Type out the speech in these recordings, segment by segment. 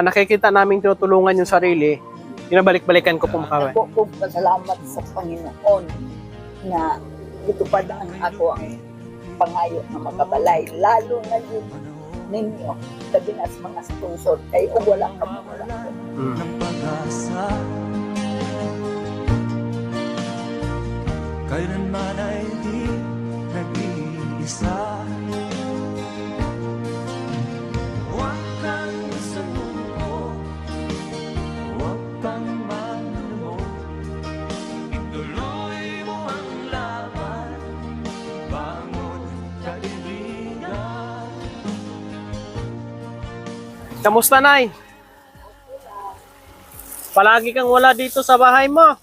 nakikita namin tinutulungan yung sarili, binabalik-balikan ko po makawin. Ako po pasalamat sa Panginoon na itupad ang ako ang pangayo na makabalay. Lalo na yun ninyo, sabi na sa mga sponsor, kayo wala ka mo wala. ng pag-asa. Kailanman ay di nag-iisa. Huwag kang sumuko, huwag kang manlumok. Ituloy mo ang laban, bangon kaibigan. Kamusta, Nay? Palagi kang wala dito sa bahay mo.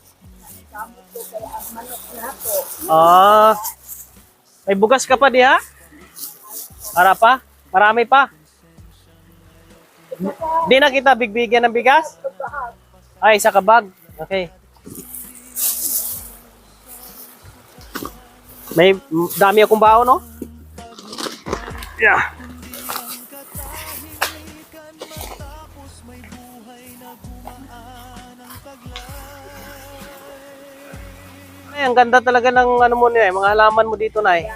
Ah, may bugas ka pa diha? Para pa? Marami pa? Di na kita bigbigyan ng bigas? Ay, isa ka bag. Okay. May dami akong baon, no? Yeah. Ay, ang ganda talaga ng ano mo niya, mga halaman mo dito, Nay.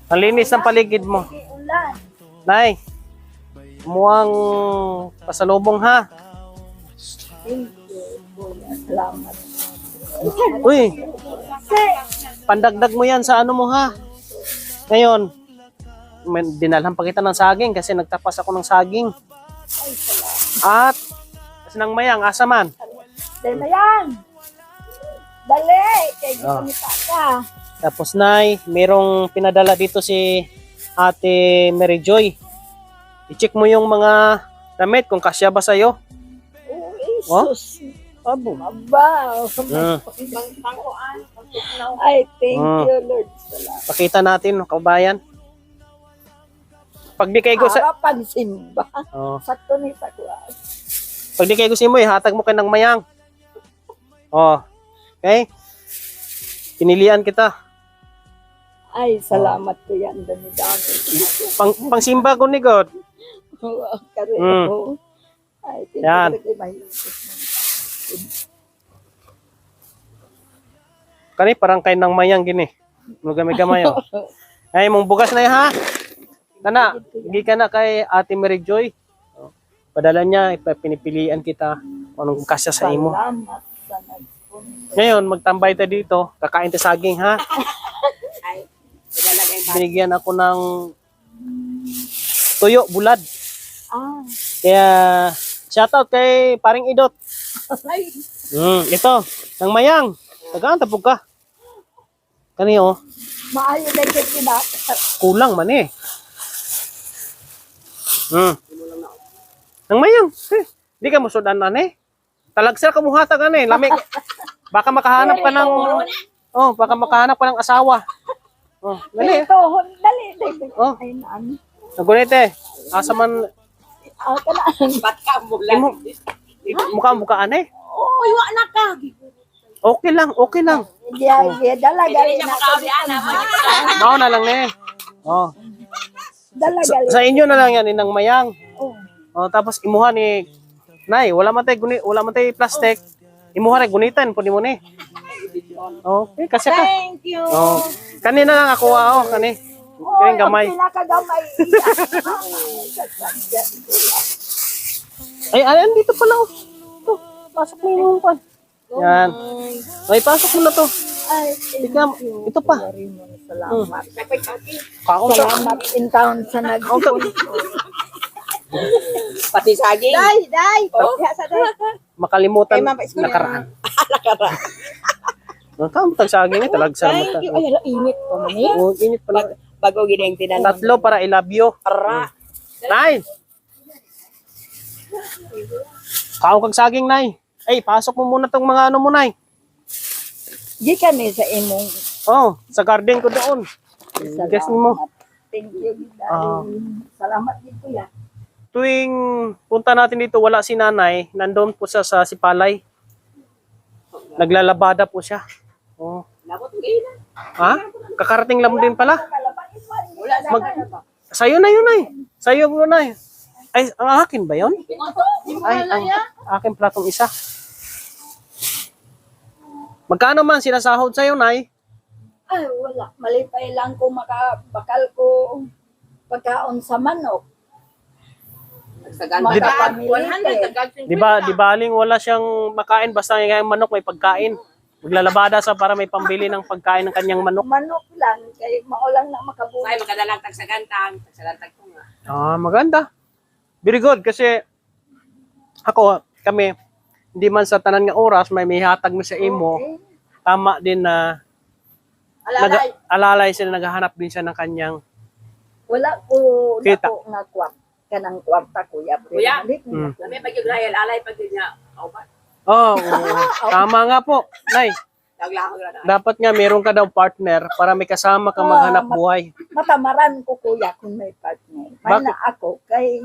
Ang linis ng paligid mo. Nay, mukhang pasalubong, ha? Thank you. Salamat. Uy, pandagdag mo yan sa ano mo, ha? Ngayon, dinalhan pa kita ng saging kasi nagtapas ako ng saging. At, kasi nang mayang, asa man? Dahil na yan. Dali, kay gumita ka. Tapos, Nay, merong pinadala dito si Ate Mary Joy. I-check mo yung mga damit kung kasya ba sa'yo. Oh, Jesus. Abo. Aba. Ay, thank you, Lord. Salamat. Pakita natin, kabayan. Pag di kayo gusto, Harapan simba. oh, Sakto ni Takwas. pag di kayo gusto mo, hatag mo kayo ng mayang. Oh, okay? Pinilian kita. Ay, salamat ko yan. Dami-dami. Pang simba ko ni God. Kare Mm. ako. Ay, thank Yan. you. Mahigit. Kani parang kain ng mayang gini. Gamay-gamay oh. Ay, mong bugas na ha. Kana, hindi ka na kay Ate Mary Joy. Oh, padala niya, pinipilian kita kung anong kasya sa imo. Salamat sa nag-sponsor. Ngayon, magtambay tayo dito. Kakain tayo saging, ha? Binigyan ako ng tuyo, bulad. Ah, Kaya, shoutout kay paring Idot. ay, Ito, ng mayang. Tagaan, tapog ka. Kani, oh. maayo na yung kinaka. Kulang man eh. Ng mayang. Di ka musudan na eh. Talagsel ka muhatag ka eh. Lamig. Baka makahanap ka ng... Oh, baka makahanap ka ng asawa. Oh, dali. Ito, dali, dali. Oh. Ay, naan. Nagunit eh. Asa man... Ah, kanaan. Ba't ka mo Mukha-mukhaan eh. Oo, iwa na ka. Okay lang, okay lang. Hindi, dalaga rin na. Mao na lang eh. Oh. Dalaga rin. Sa inyo na lang yan, inang mayang. Oh. Oh, tapos imuha ni Nay, wala man tay plastic. Imuha ra gunitan pud mo ni. Okay, kasi ka. Thank you. Oh. Kanina lang ako kani. Kani gamay. Ang pinakagamay. Ay, ayan dito pala oh. Ito, pasok mo yung pan. Yan. Ay, pasok mo na to. Ay, Tika, ito pa. salamat. Kaon ta. Salamat in town sa Kaon ta. Pati saging. Day! Kaya sa day. Makalimutan Ay, ma'am, pa-school nakaraan. Nakaraan. Ang kaon tag saging eh, talag sa mata. Ay, ala, init pa man eh. Oh, init pala. Bago gineng tinanong. Tatlo para I love you. Ara. Nay! Kaon kag saging, Nay. Ay, pasok mo muna tong mga ano mo, Nay. Di ka ni sa imong. Oh, sa garden ko doon. Guess mo. Thank you, Day. Ah. Salamat dito ya. Tuwing punta natin dito, wala si Nanay. Nandoon po siya sa Sipalay. Naglalabada po siya. Oh. Labot ng gailan. Ha? Kakarating lang din pala. Wala na. Sa'yo na yun, Nay. Sa'yo mo, Nay. Ay, ang akin ba yon? Ay, ang akin platong isa. Magkano man sinasahod sa'yo, Nay? Ay, wala. Malipay lang kung makabakal ko pagkaon sa manok. Nagsaganda Mga ka. pamilya. 100, Di baling wala siyang makain, basta yung manok may pagkain. Maglalabada sa para may pambili ng pagkain ng kanyang manok. Manok lang, kaya maulang na makabuhay. Ay, magkadalang tagsagantang. Tagsagantang ko nga. Ah, maganda. Very good kasi kami, hindi man sa tanan nga oras, may hatag mo sa imo. Okay. Tama din na Alalay. alalay sila, naghahanap din siya ng kanyang Wala ko Kita. dako nga kanang kwarta kuya. Kuya? Mm. Kami pag yung rayal, alay pag yun niya. Aubat. Oo. Tama nga po, Nay. Naglakog na. Dapat nga meron ka daw partner para may kasama ka maghanap buhay. Matamaran ko kuya kung may partner. May Bakit? na ako kay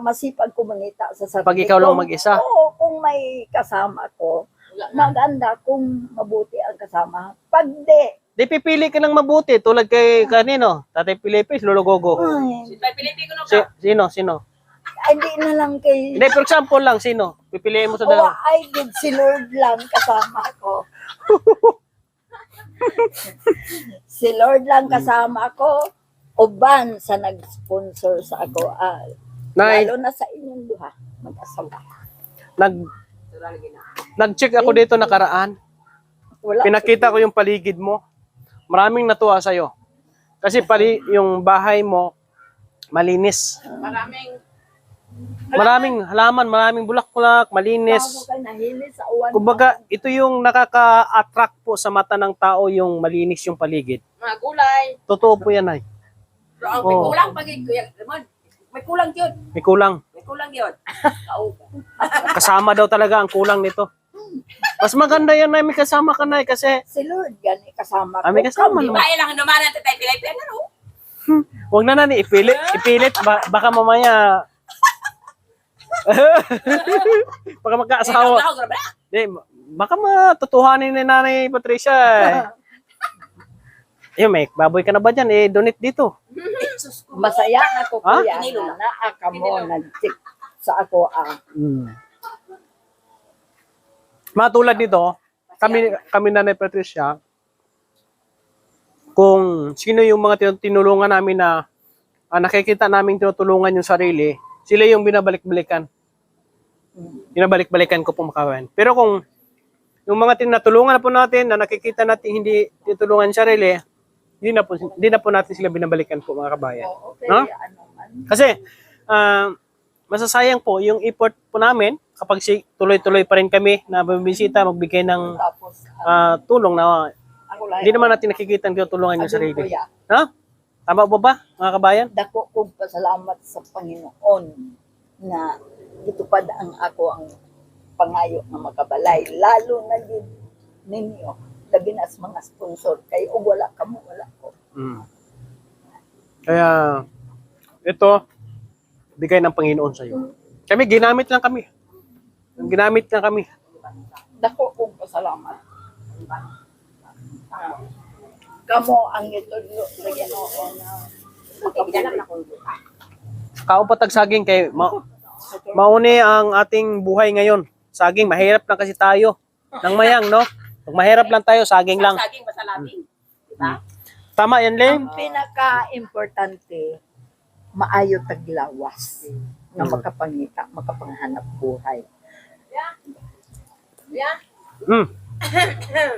masipag kumanita sa sarili. Pag ikaw lang ko. mag-isa? Oo, kung may kasama ko, maganda kung mabuti ang kasama. Pag Di pipili ka ng mabuti tulad kay kanino, Tatay Pilipis, Lolo Gogo. ay, May Pilipi ko no Si, ka. sino? hindi na lang kay Hindi, for example lang, sino? Pipiliin mo sa o dalawa. ay did si Lord lang kasama ko. Si Lord lang kasama ko. Uban sa nag-sponsor sa ako. Nay, Lalo na sa inyong duha. Mag-asawa. nag-check ako dito nakaraan. Wala. Pinakita ko yung paligid mo. Maraming natuwa sa'yo. Kasi yung bahay mo, malinis. Maraming halaman, maraming bulak-bulak, Ako malinis. kay nahilis sa uwan. Kumbaga, ito yung nakaka-attract po sa mata ng tao, yung malinis yung paligid. Mga gulay. Totoo po yan, ay. Pero ang may Oo. kulang pag kuya. Ramon, may kulang yun. May kulang. May kulang yun. Kasama daw talaga ang kulang nito. Mas maganda yan na may kasama ka na kasi Si Lord gani kasama ko. may kasama Di naman. ba ilang numanan tayo Pilipi? Ano? Huwag na nani, ipilit. Baka mamaya, baka magkaasawa. Naglakog na ba? Di, baka matutuhanin ni Nanay Patricia. May baboy ka na ba dyan? Donate dito. Masaya ako Ha? kuya na naaka mo nag-check sa ako Matulad nito, kami Nanay Patricia, kung sino yung mga tinulungan namin na nakikita namin tinutulungan yung sarili, sila yung binabalik-balikan. Binabalik-balikan ko po makawan. Pero kung yung mga tinatulungan na po natin na nakikita natin hindi tinutulungan yung sarili, hindi na po natin sila binabalikan po mga kabayan. Okay, No? ano man. Kasi masasayang po yung effort po namin kapag tuloy-tuloy pa rin kami na bumisita, magbigay ng Tapos, tulong na ako lang. hindi naman natin nakikita ang tinutulungan yung Adun, sarili. kuya, Ha? Tama po ba, mga kabayan? dako kong pasalamat sa Panginoon na gitupad ang ako ang pangayo na makabalay. Lalo na yun ninyo, labi na sa mga sponsor. Kaya wala ka mo, wala ko. Kaya, ito, bigay ng Panginoon sa iyo. Kami, ginamit lang kami. Dako kong pasalamat. Kamo ang itudlo sa Ginoo na Kaupatag saging kay mauni ang ating buhay ngayon. Saging, mahirap lang kasi tayo. Nang mayang, no? Pag mahirap lang tayo, saging lang. Saging basta labing. Diba? Tama yan, Lem? ang pinaka-importante, maayo taglawas na makapangita, makapanghanap buhay.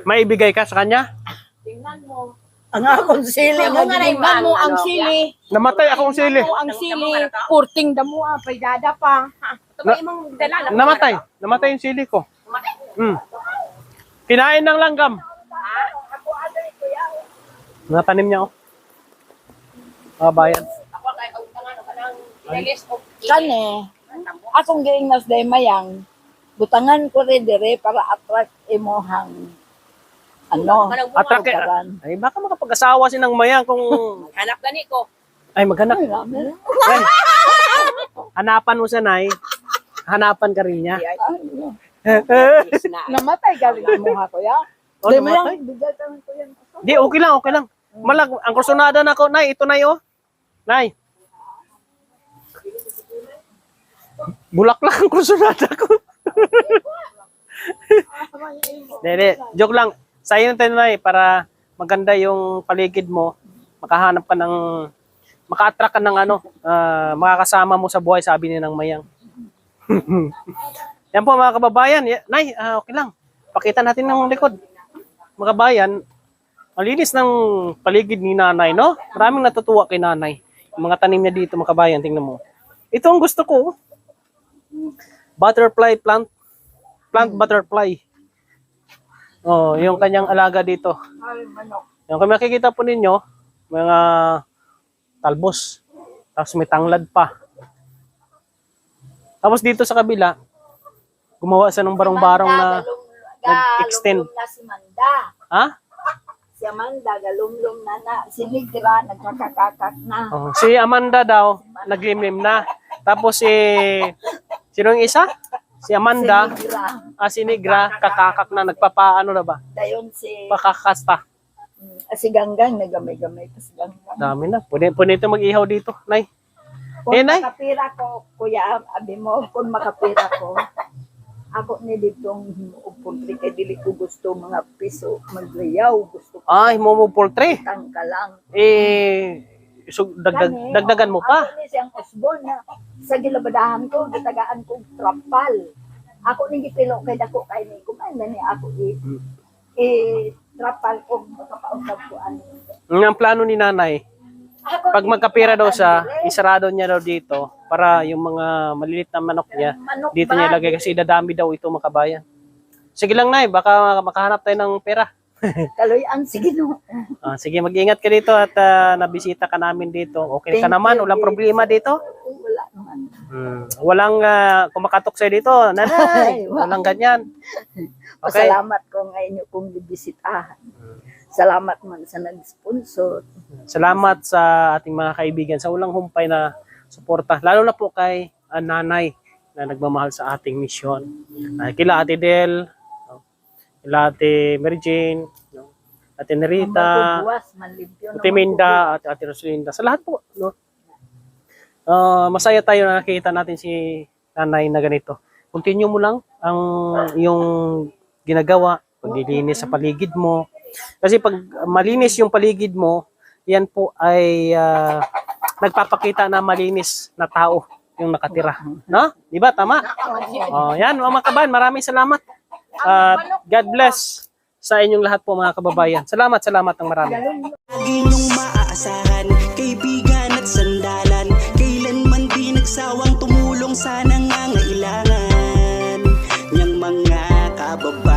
May ibigay ka sa kanya? Tingnan mo. Ang akong siling Tingnan mo nga na yung Tingnan mo ang ano, sili. Namatay akong sili. Mo ang sili. Kurting damo pay dada pa. Ito ba imong dala? Namatay yung sili ko. Kinain ng langgam. Natanim niya, oh. Mga bayan. Ako kay utangan ka nang ilis ko. Kani, akong giingnas day mayang, butangan ko rin dire para attract imuhang Attract kay... karan. Ay, baka makapag-asawa si ng mayang kung... Hanap gani ko. Ay, maghanap. Ay, ramen. Ay, hanapan mo siya, Nay. Hanapan ka rin niya. Is na. Namatay galing imuha ko ya. Oh, Day namatay? mayang, bigay ka ko yan. Di, okay lang. Malag, ang kursunada na ko. Nay, ito, Nay, oh. Nay. Bulaklak ang kursunada ko. Dede, joke lang. Sa'yo natin na para maganda yung paligid mo. Makahanap ka ng, maka-attract ka ng makakasama mo sa buhay, sabi ni Nang Mayang. Yan po mga kababayan. Nay, okay lang. Pakita natin ng likod. Mga kababayan, malinis ng paligid ni nanay, no? Maraming natutuwa kay nanay. Yung mga tanim niya dito, mga kababayan, tingnan mo. Ito ang gusto ko. Butterfly plant. Plant butterfly. Oh, yung kanyang alaga dito. Ay, manok. Yung kung makikita po ninyo, mga talbos. Tapos may tanglad pa. Tapos dito sa kabila, gumawa siya ng barong-barong na nag-extend. Galumlum na si Manda. Ha? Si Amanda, galumlum na. Si Nigra, nagkakakak na. Oh, si Amanda daw, naglimlim na. Tapos sino yung isa? Si Amanda, Si Nigra. si Negra, kakakak na, nagpapaano na ba? Dayon si, Pakakasta. si Ganggang, nagamay-gamay pa si Ganggang. Dami na. Pwede ito mag-ihaw dito, Nay. Kung Nay. makapira ko, kuya, abi mo, kung makapira ko, ako ni ditong himuupultri kay dili ko gusto mga piso maglayaw, gusto ko Mo poultry. tangka lang. So, dagdagan mo pa. Ako ni siyang osbon na sa gilabadahan ko, gitagaan ko trapal. Ako ni gipilo kay dako kay ni kumain na ni ako trapal ko makapausap ko ano. Ang plano ni nanay, Ako pag ni magkapira daw siya, dire. isarado niya daw dito para yung mga maliliit na manok niya, Manok dito ba? niya lagay kasi dadami daw ito mga kabayan. Sige lang, Nay, baka makahanap tayo ng pera. Kaloyan, sige no. Sige, mag-ingat ka dito at nabisita ka namin dito. Okay ka Thank naman, you, walang yes. problema dito. Wala naman. Walang kumakatok sa'yo dito, nanay. Ay, wow. Walang ganyan. Okay. Pasalamat ko ngayon kung bibisitahan. Salamat man sa nag-sponsor. Salamat sa ating mga kaibigan sa walang humpay na suporta. Lalo na po kay nanay na nagmamahal sa ating misyon. Kila Ate Del, kila Ate Mary Jane, Ate Nerita, Buwas, manlimpyo Ate Minda, at Ate Rosalinda. Sa lahat po. No? Masaya tayo na nakita natin si nanay na ganito. Continue mo lang ang yung ginagawa, paglilinis sa paligid mo. Kasi pag malinis yung paligid mo, yan po ay nagpapakita na malinis na tao yung nakatira. No? Di ba? Tama? Yan, mga kabayan, maraming salamat. God bless sa inyong lahat po mga kababayan. Salamat ng marami. Lagi niyong maaasahan, kaibigan at sandalan. Kailanman di nagsawang tumulong sa nangangailangan. Niyang mga kababayan.